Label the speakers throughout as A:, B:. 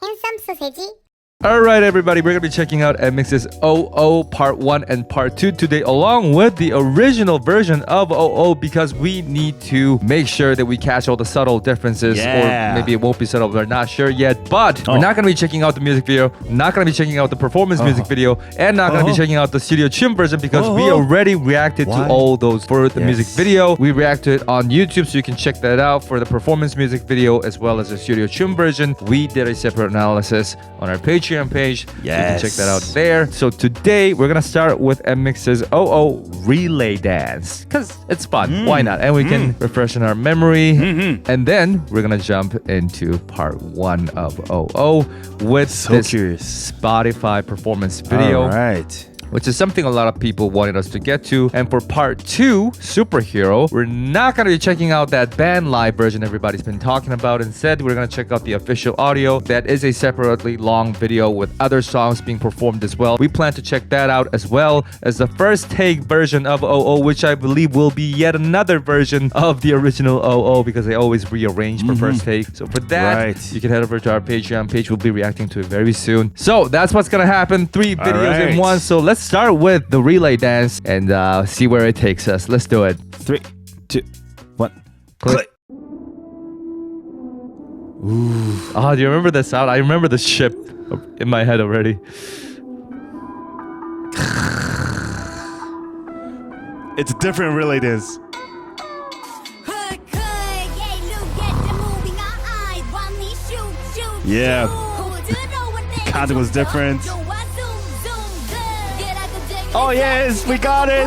A: 핸섬 소세지.
B: Alright everybody, we're going to be checking out NMIXX's OO Part 1 and Part 2 today along with the original version of OO because we need to make sure that we catch all the subtle differences or maybe it won't be subtle, we're not sure yet, but we're not going to be checking out the music video, not going to be checking out the performance music video, and not going to be checking out the studio tune version because we already reacted to all those for the music video. We reacted on YouTube so you can check that out for the performance music video as well as the studio tune version. We did a separate analysis on our Patreon page. You can check that out there. So today we're gonna start with NMIXX's OO Relay Dance because it's fun. Why not? And we can refresh in our memory. And then we're gonna jump into part 1 of OO with this Spotify performance video.
C: All right.
B: Which is something a lot of people wanted us to get to. And for part 2, Superhero, we're not going to be checking out that band live version everybody's been talking about. Instead, we're going to check out the official audio. That is a separately long video with other songs being performed as well. We plan to check that out as well as the first take version of OO, which I believe will be yet another version of the original OO because they always rearrange for first take. So for that, you can head over to our Patreon page. We'll be reacting to it very soon. So that's what's going to happen. 3 videos in one. So let's start with the relay dance and see where it takes us. Let's do it.
C: 3, 2, 1. Click.
B: Ooh. Oh, do you remember the sound? I remember the ship in my head already.
C: It's a different relay dance. Yeah. Content was different. Oh yes, we got it.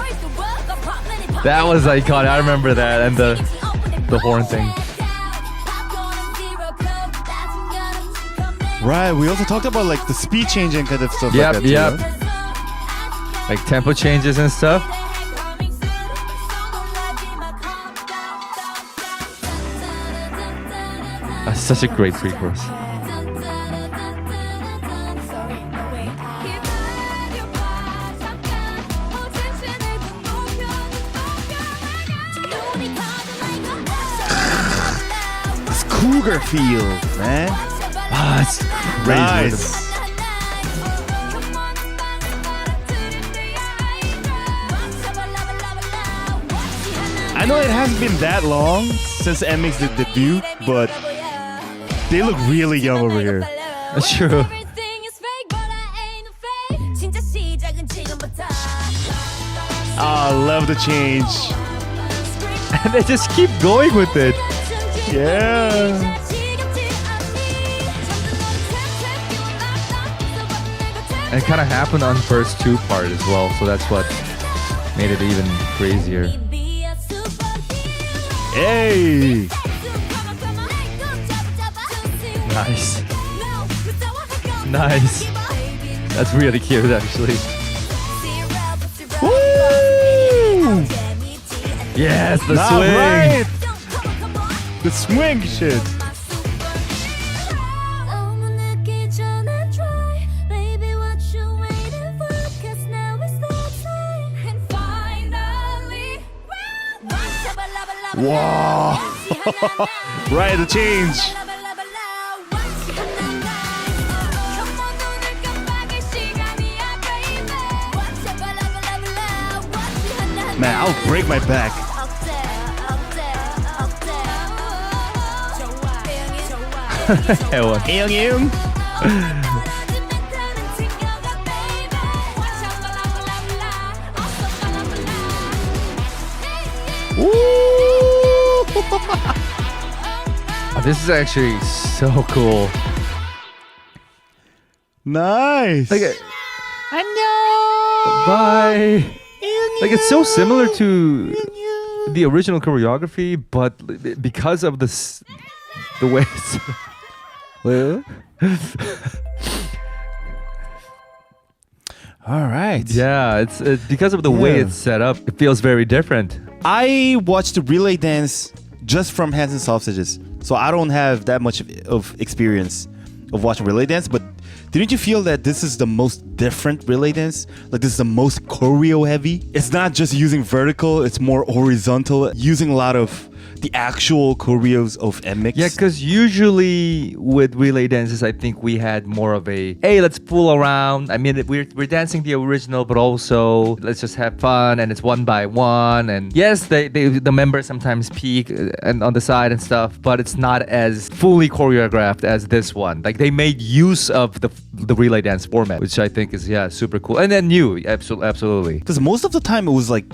B: That was iconic. I remember that and the horn thing.
C: Right. We also talked about like the speed changing kind of stuff.
B: Yep,
C: like that
B: yep.
C: Too.
B: Like tempo changes and stuff. That's such a great pre-chorus.
C: Cougar feel, man.
B: Ah, it's crazy.
C: Nice. I know it hasn't been that long since NMIXX did the debut, but they look really young over here.
B: That's true.
C: I love the change.
B: And they just keep going with it.
C: Yeah.
B: And it kind of happened on first 2 part as well, so that's what made it even crazier.
C: Hey.
B: Nice. Nice. That's really cute, actually.
C: Woo!
B: Yes, the
C: Not
B: swing.
C: right. The swing shit. Wow. Right, the change. Man, I'll break my back.
B: Alien. Oh, this is actually so cool.
C: Nice.
B: Like, bye. Like it's so similar to the original choreography, but because of the way it's
C: All right.
B: Yeah, it's because of the way it's set up. It feels very different.
C: I watched the relay dance just from Hands and Sausages, so I don't have that much of experience of watching relay dance. But didn't you feel that this is the most different relay dance? Like this is the most choreo heavy. It's not just using vertical; it's more horizontal, using a lot of the actual choreos of NMIXX.
B: Yeah, because usually with relay dances, I think we had more of a, hey, let's fool around. I mean, we're dancing the original, but also let's just have fun, and it's one by one. And yes, the members sometimes peak and on the side and stuff, but it's not as fully choreographed as this one. Like they made use of the relay dance format, which I think is super cool, and then new, absolutely.
C: Because most of the time it was like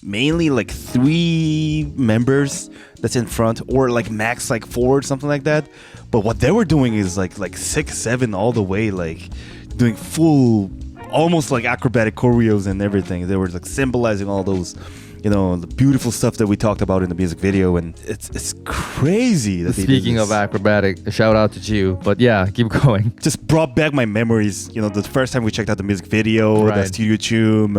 C: mainly like 3 members that's in front, or like max like 4 or something like that. But what they were doing is like 6, 7 all the way, like doing full, almost like acrobatic choreos and everything. They were like symbolizing all those, you know, the beautiful stuff that we talked about in the music video, and it's crazy that
B: Speaking of acrobatic, a shout out to you. But yeah, keep going.
C: Just brought back my memories. You know, the first time we checked out the music video, the studio tune,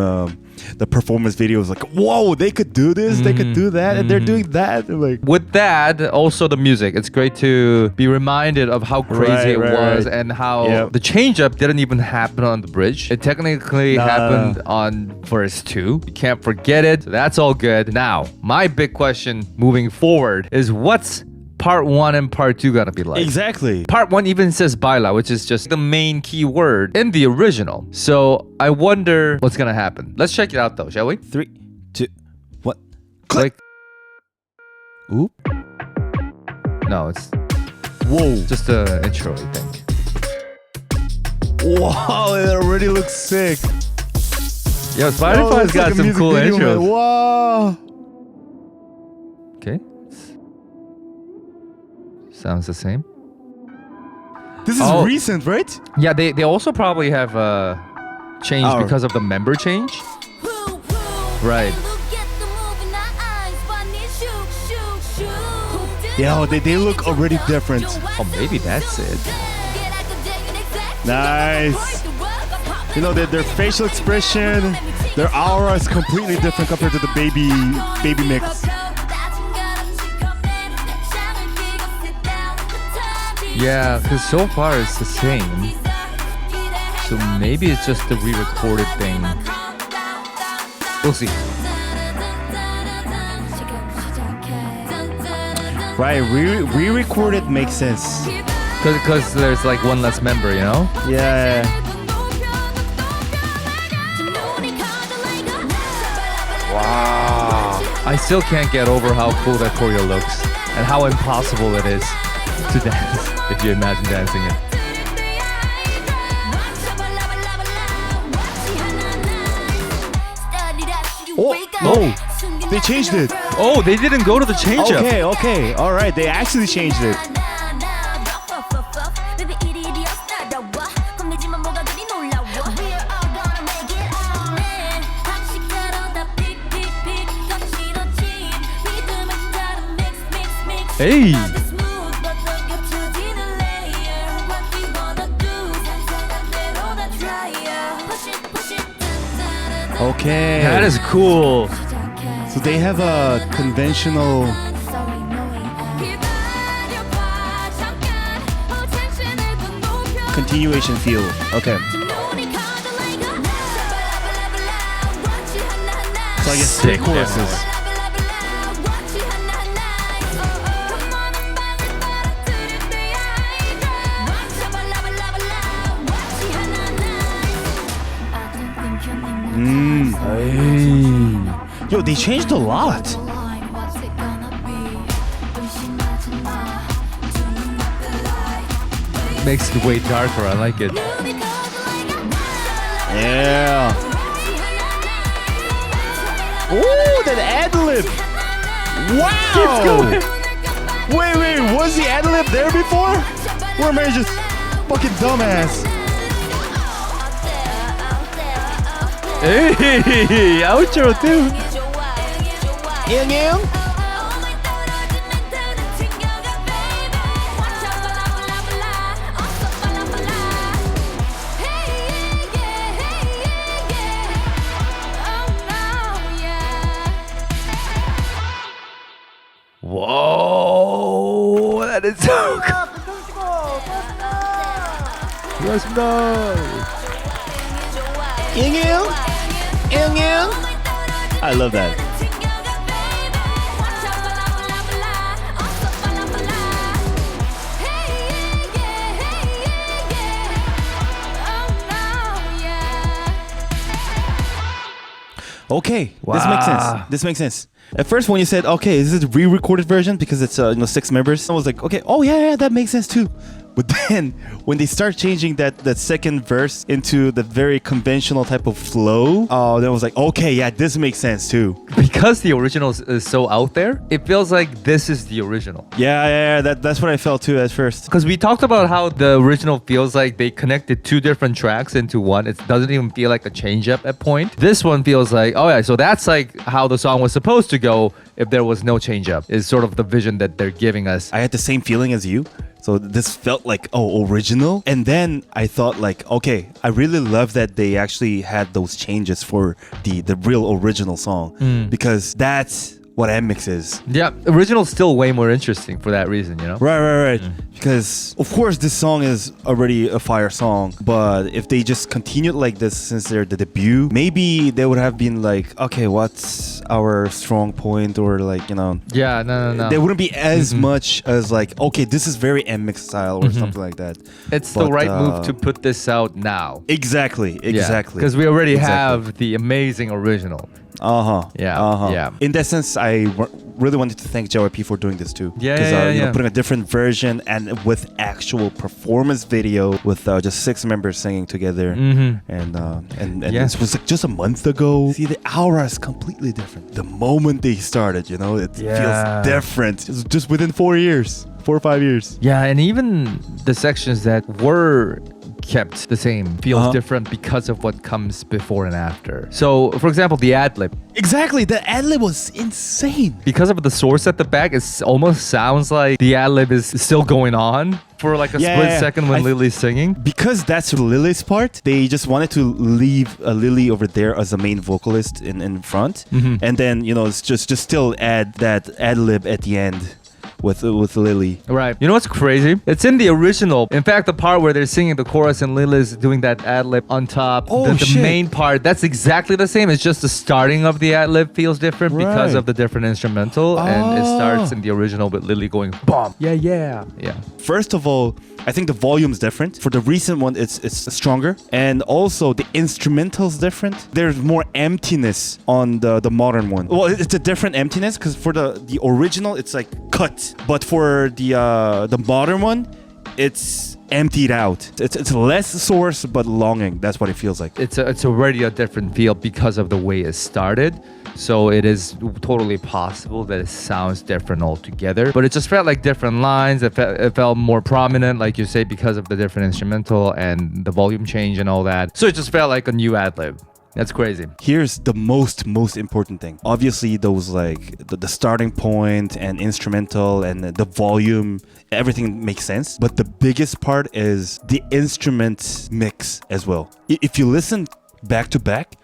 C: the performance video was like, whoa, they could do this, they could do that, and they're doing that. And like,
B: with that, also the music. It's great to be reminded of how crazy it was and how the change up didn't even happen on the bridge. It technically happened on verse 2. You can't forget it. So that's all good. Now, my big question moving forward is what's part 1 and part 2 gonna be like?
C: Exactly.
B: Part 1 even says Baila, which is just the main key word in the original. So I wonder what's gonna happen. Let's check it out though, shall we?
C: 3, 2, 1.
B: Click. Oop. No, it's just the intro, I think.
C: Wow, it already looks sick.
B: Yo, Spotify's got
C: like
B: some cool
C: video,
B: intros.
C: Man. Wow.
B: Okay. Sounds the same.
C: This is recent, right?
B: Yeah, they also probably have changed because of the member change. Right.
C: Yeah, they look already different.
B: Oh, maybe that's it.
C: Nice. You know, their facial expression, their aura is completely different compared to the baby mix.
B: Yeah, because so far it's the same. So maybe it's just the re-recorded thing. We'll see.
C: Right, re-recorded makes sense.
B: Because there's like one less member, you know?
C: Yeah.
B: Wow. I still can't get over how cool that choreo looks and how impossible it is to dance if you imagine dancing it.
C: Oh, they changed it.
B: Oh, they didn't go to the change up.
C: Okay, all right, they actually changed it.
B: Hey.
C: Okay.
B: That is cool.
C: So they have a conventional continuation feel. Okay. So I guess 3 choruses. Yo, they changed a lot.
B: Makes it way darker. I like it.
C: Yeah. Ooh, that Adlib. Wow. Wait, was the Adlib there before? Or am I just fucking dumbass?
B: Hey, outro too.
C: Yeah.
B: Whoa, that is so cool. Let's go.
C: I love that. Okay,
B: Wow.
C: this makes sense. This makes sense. At first, when you said, okay, is this a re-recorded version because it's 6 members, I was like, okay, oh yeah, that makes sense too. But then when they start changing that second verse into the very conventional type of flow, then I was like, okay, yeah, this makes sense too.
B: Because the original is so out there, it feels like this is the original.
C: Yeah, that's what I felt too at first.
B: Because we talked about how the original feels like they connected 2 different tracks into one. It doesn't even feel like a change up at point. This one feels like, oh yeah, so that's like how the song was supposed to go if there was no change up, is sort of the vision that they're giving us.
C: I had the same feeling as you. So this felt like, original. And then I thought like, okay, I really love that they actually had those changes for the real original song. Because that's what NMIXX is.
B: Yeah, original's still way more interesting for that reason, you know?
C: Right. Because of course this song is already a fire song, but if they just continued like this since they're the debut, maybe they would have been like, okay, what's our strong point, or like,
B: Yeah, no.
C: They wouldn't be as much as like, okay, this is very NMIXX style or something like that.
B: It's the right move to put this out now.
C: Exactly.
B: Because we already have the amazing original. Yeah.
C: In that sense, I really wanted to thank JYP for doing this too.
B: Yeah.
C: Putting a different version and with actual performance video with just 6 members singing together. And this was like just a month ago. See, the aura is completely different. The moment they started, it feels different. It's just within 4 years. 4 or 5 years.
B: Yeah, and even the sections that were kept the same feels different because of what comes before and after. So, for example, the Adlib.
C: Exactly, the Adlib was insane.
B: Because of the source at the back, it almost sounds like the Adlib is still going on for like a split second when Lily's singing.
C: Because that's Lily's part, they just wanted to leave Lily over there as a main vocalist in front. And then, it's just still add that Adlib at the end. With Lily.
B: Right. You know what's crazy? It's in the original. In fact, the part where they're singing the chorus and Lily's doing that ad-lib on top. The main part, that's exactly the same. It's just the starting of the ad-lib feels different because of the different instrumental. And it starts in the original with Lily going, bomb. Yeah.
C: First of all, I think the volume's different. For the recent one, it's stronger. And also, the instrumental's different. There's more emptiness on the modern one. Well, it's a different emptiness because for the original, it's like cut. But for the modern one, it's emptied out. It's less source but longing. That's what it feels like.
B: It's already a different feel because of the way it started. So it is totally possible that it sounds different altogether. But it just felt like different lines. It felt more prominent, like you say, because of the different instrumental and the volume change and all that. So it just felt like a new ad-lib. That's crazy.
C: Here's the most important thing. Obviously, those like the starting point and instrumental and the volume, everything makes sense. But the biggest part is the instrument mix as well. If you listen back to back,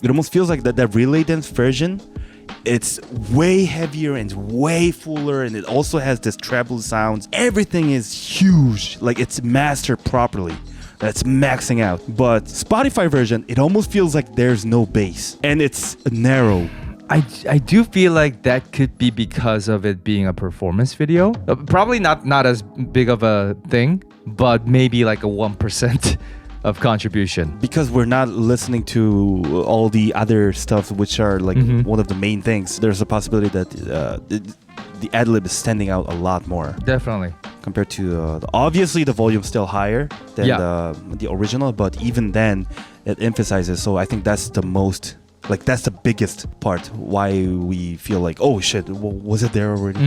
C: it almost feels like that relay dance version. It's way heavier and way fuller, and it also has this treble sounds. Everything is huge, like it's mastered properly. That's maxing out. But Spotify version, it almost feels like there's no bass and it's narrow.
B: I do feel like that could be because of it being a performance video. Probably not as big of a thing, but maybe like a 1% of contribution.
C: Because we're not listening to all the other stuff which are like one of the main things. There's a possibility that the ad-lib is standing out a lot more.
B: Definitely.
C: Compared to obviously the volume's still higher than the original, but even then it emphasizes. So I think that's the most, like that's the biggest part why we feel like, oh shit, was it there already?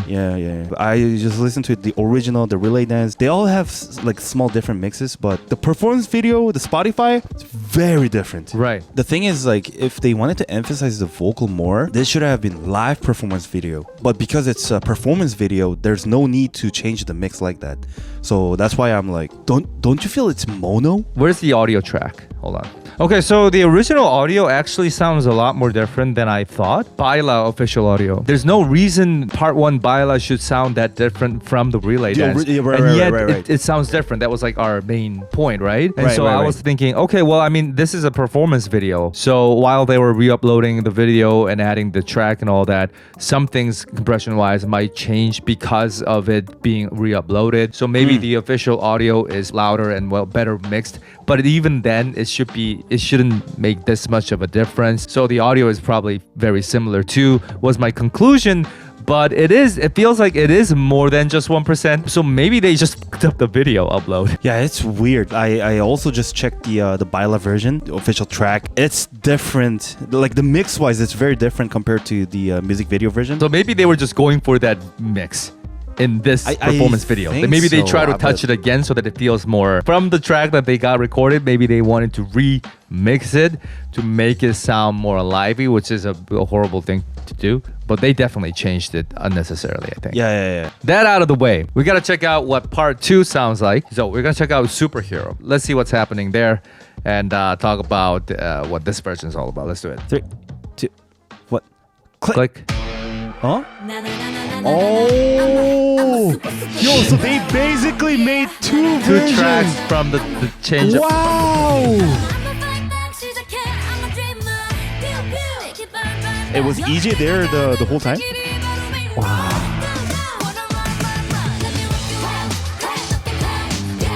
C: Yeah. I just listened to the original, the relay dance. They all have like small different mixes, but the performance video, the Spotify, it's very different.
B: Right.
C: The thing is, like, if they wanted to emphasize the vocal more, this should have been live performance video. But because it's a performance video, there's no need to change the mix like that. So that's why I'm like, don't you feel it's mono?
B: Where's the audio track? Hold on. Okay, so the original audio actually sounds a lot more different than I thought. Baila official audio. There's no reason part 1 Baila should sound that different from the relay dance. Right. It sounds different. That was like our main point, right? And I was thinking, okay, well, I mean, this is a performance video. So while they were re-uploading the video and adding the track and all that, some things compression-wise might change because of it being re-uploaded. So maybe the official audio is louder and better mixed. but even then it shouldn't make this much of a difference. So the audio is probably very similar too, was my conclusion. But it feels like it is more than just 1%. So maybe they just fucked up the video upload.
C: Yeah, it's weird. I also just checked the Baila version, the official track. It's different. Like the mix wise, it's very different compared to the music video version.
B: So maybe they were just going for that mix in this performance video. Maybe they try to touch it again so that it feels more from the track that they got recorded. Maybe they wanted to remix it to make it sound more lively, which is a horrible thing to do. But they definitely changed it unnecessarily, I think.
C: Yeah.
B: That out of the way, we gotta check out what part 2 sounds like. So we're gonna check out Superhero. Let's see what's happening there and talk about what this version is all about. Let's do it.
C: 3, 2, what?
B: Click.
C: Huh? Oh! Yo, so they basically made two versions.
B: Tracks from the change.
C: Wow! It was EJ there the whole time? Wow.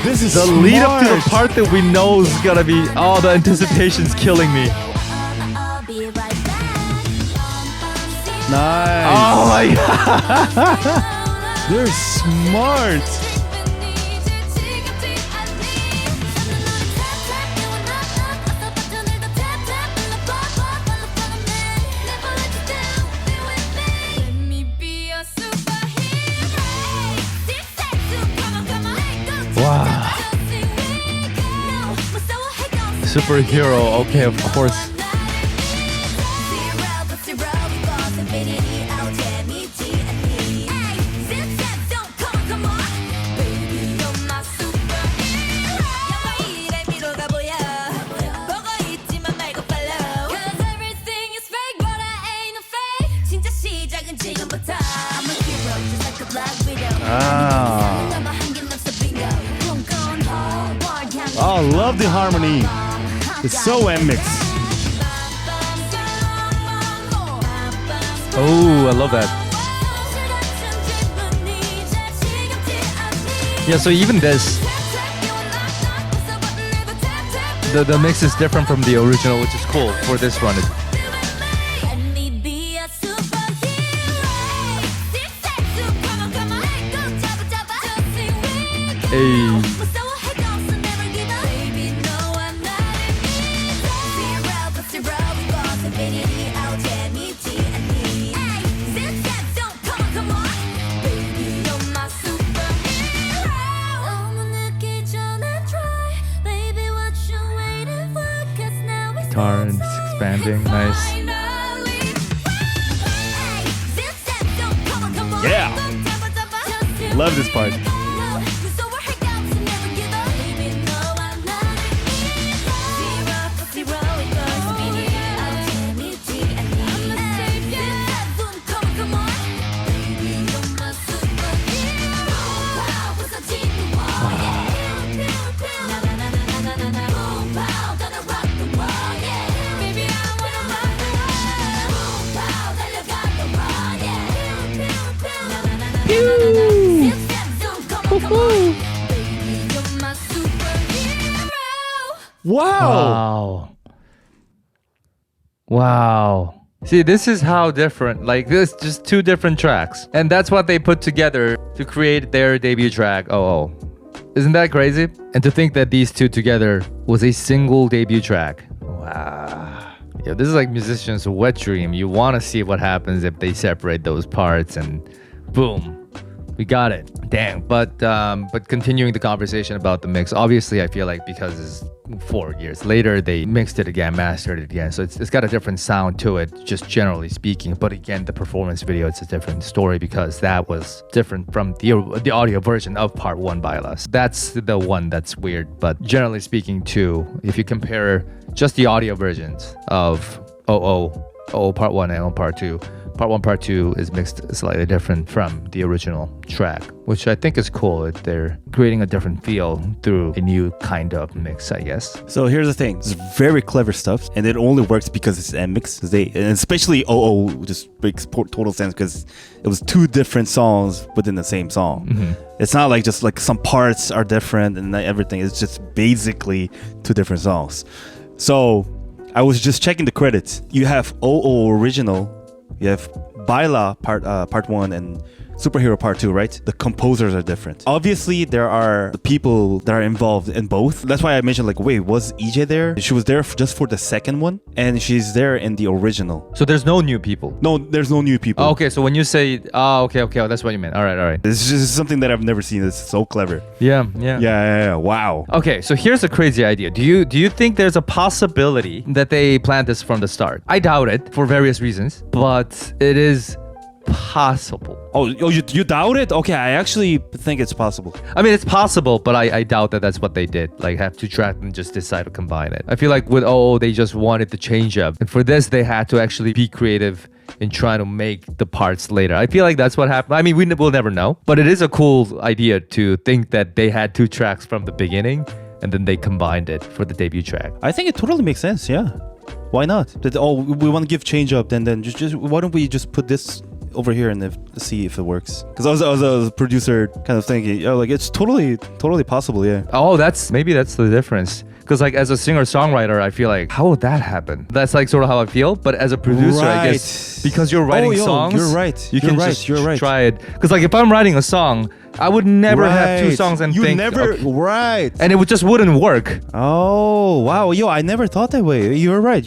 C: This is
B: The lead up to the part that we know is gonna be, oh, the anticipation's killing me.
C: Nice.
B: Oh my god.
C: They're smart.
B: Wow. Superhero, okay, of course.
C: Oh, I love the harmony. It's so NMIXX.
B: Oh, I love that. Yeah, so even this, the mix is different from the original, which is cool for this one. Hey. Guitar and it's expanding, nice.
C: Yeah. Love this part. Wow.
B: Wow. See, this is how different, like this, just two different tracks. And that's what they put together to create their debut track, Oh. Isn't that crazy? And to think that these two together was a single debut track. Wow. Yeah, this is like musicians' wet dream. You want to see what happens if they separate those parts and boom. We got it. Dang. But continuing the conversation about the mix, obviously I feel like because it's 4 years later, they mixed it again, mastered it again. So it's got a different sound to it, just generally speaking. But again, the performance video, it's a different story because that was different from the audio version of part 1 Baila. So that's the one that's weird. But generally speaking too, if you compare just the audio versions of OO part 1 and part 2 part 1, part 2 is mixed slightly different from the original track, which I think is cool. They're creating a different feel through a new kind of mix, I guess.
C: So here's the thing. It's very clever stuff, and it only works because it's NMIXX. And especially OO just makes total sense because it was 2 different songs within the same song. It's not like just like some parts are different and everything. It's just basically 2 different songs. So I was just checking the credits. You have OO original, you have Baila part 1 and Superhero Part 2, right? The composers are different. Obviously, there are the people that are involved in both. That's why I mentioned, like, wait, was EJ there? She was there just for the second one, and she's there in the original.
B: So there's no new people?
C: No, there's no new people.
B: Oh, okay, so when you say, okay, that's what you meant. All right.
C: This is just something that I've never seen. It's so clever.
B: Yeah.
C: Wow.
B: Okay, so here's a crazy idea. Do you think there's a possibility that they planned this from the start? I doubt it for various reasons, but it is possible.
C: Oh, you doubt it? Okay, I actually think it's possible.
B: I mean, it's possible, but I doubt that that's what they did. Like, have 2 tracks and just decide to combine it. I feel like with OO, they just wanted to change up. And for this, they had to actually be creative in trying to make the parts later. I feel like that's what happened. I mean, we'll never know. But it is a cool idea to think that they had 2 tracks from the beginning and then they combined it for the debut track.
C: I think it totally makes sense, yeah. Why not? We want to give change up, then just why don't we just put this over here and see if it works? Because I was a producer kind of thinking, like, it's totally possible, yeah.
B: Oh, maybe that's the difference. Because like as a singer-songwriter, I feel like, how would that happen? That's like sort of how I feel. But as a producer, I guess because you're writing songs,
C: you're right.
B: You can just try it. Because like if I'm writing a song, I would never have 2 songs and think, okay.
C: Right.
B: And it just wouldn't work.
C: Oh, wow. Yo, I never thought that way. You're right.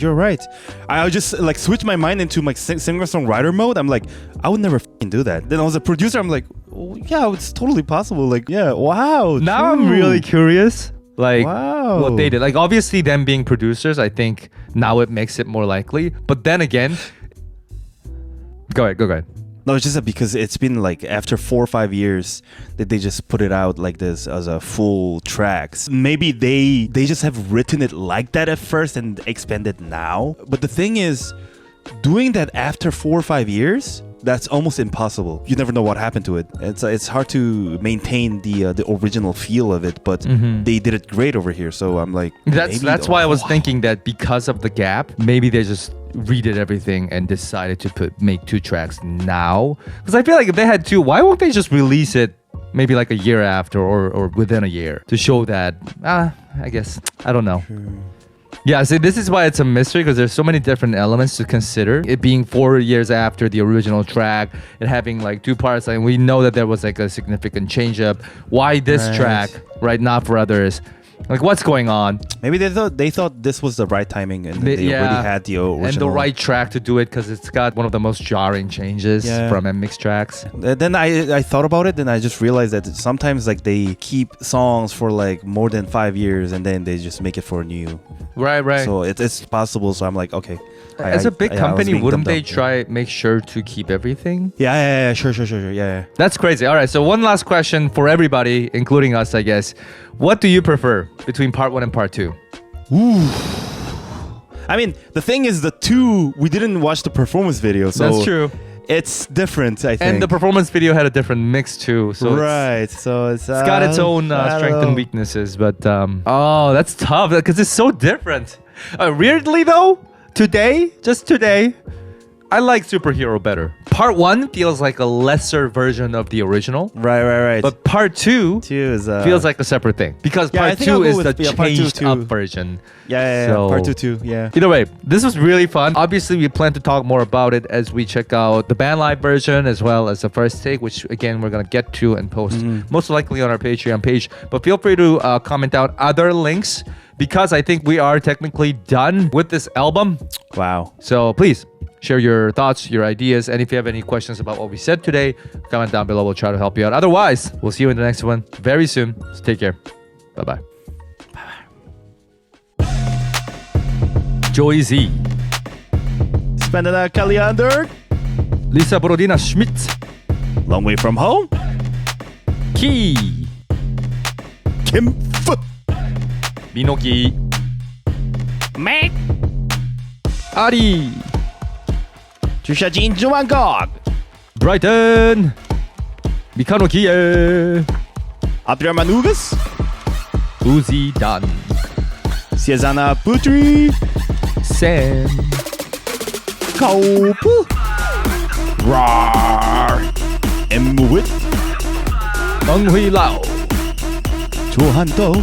C: I just like switch my mind into my singer-songwriter mode. I'm like, I would never do that. Then I was a producer. I'm like, oh, yeah, it's totally possible. Like, yeah, wow.
B: Now I'm really curious. Like what they did. Like obviously them being producers, I think now it makes it more likely. But then again, go ahead.
C: No, it's just that because it's been like after 4 or 5 years that they just put it out like this as a full tracks. Maybe they just have written it like that at first and expanded now. But the thing is, doing that after 4 or 5 years, that's almost impossible. You never know what happened to it. It's hard to maintain the original feel of it, but they did it great over here. So I'm like,
B: that's why I was thinking that because of the gap, maybe they just redid everything and decided to make 2 tracks now. Because I feel like if they had 2, why won't they just release it maybe like a year after or within a year to show that? I guess I don't know. Yeah, see, this is why it's a mystery because there's so many different elements to consider. It being 4 years after the original track, it having like 2 parts, and we know that there was like a significant change up. Why this track, right? Not for others. Like, what's going on?
C: Maybe they thought this was the right timing and they already had the original.
B: And the right track to do it because it's got one of the most jarring changes from NMIXX tracks.
C: Then I thought about it and I just realized that sometimes like they keep songs for like more than 5 years and then they just make it for new.
B: Right.
C: So it's possible. So I'm like, okay.
B: As a big company, wouldn't they make sure to keep everything?
C: Yeah, sure. Yeah.
B: That's crazy. All right, so one last question for everybody, including us, I guess. What do you prefer between part 1 and part 2?
C: Ooh. I mean, the thing is, the 2, we didn't watch the performance video, so
B: that's true.
C: It's different, I think.
B: And the performance video had a different mix too, so
C: it's
B: got its own strengths and weaknesses. But that's tough because it's so different. Weirdly though, today, I like Superhero better. Part 1 feels like a lesser version of the original.
C: Right.
B: But part 2 feels like a separate thing. Because part 2 is the changed up version.
C: Yeah,
B: so,
C: part 2 too, yeah.
B: Either way, this was really fun. Obviously, we plan to talk more about it as we check out the band live version as well as the first take, which again, we're going to get to and post most likely on our Patreon page. But feel free to comment out other links because I think we are technically done with this album.
C: Wow.
B: So please share your thoughts, your ideas, and if you have any questions about what we said today, comment down below. We'll try to help you out. Otherwise, we'll see you in the next one very soon. So take care. Bye-bye. Joey Z.
C: Spandana Kaliander.
B: Lisa Borodina Schmidt.
C: Long way from home.
B: Key.
C: Kim F.
B: Minoki.
C: Mac.
B: Ari.
C: 주샤진 중앙각
B: 브라이튼 미카노 기에
C: 압드라만 우그스
B: 우지단
C: 시에자나 부트리
B: 샘
C: 카우프 라 엠무윗
B: 멍휘라오
C: 조한도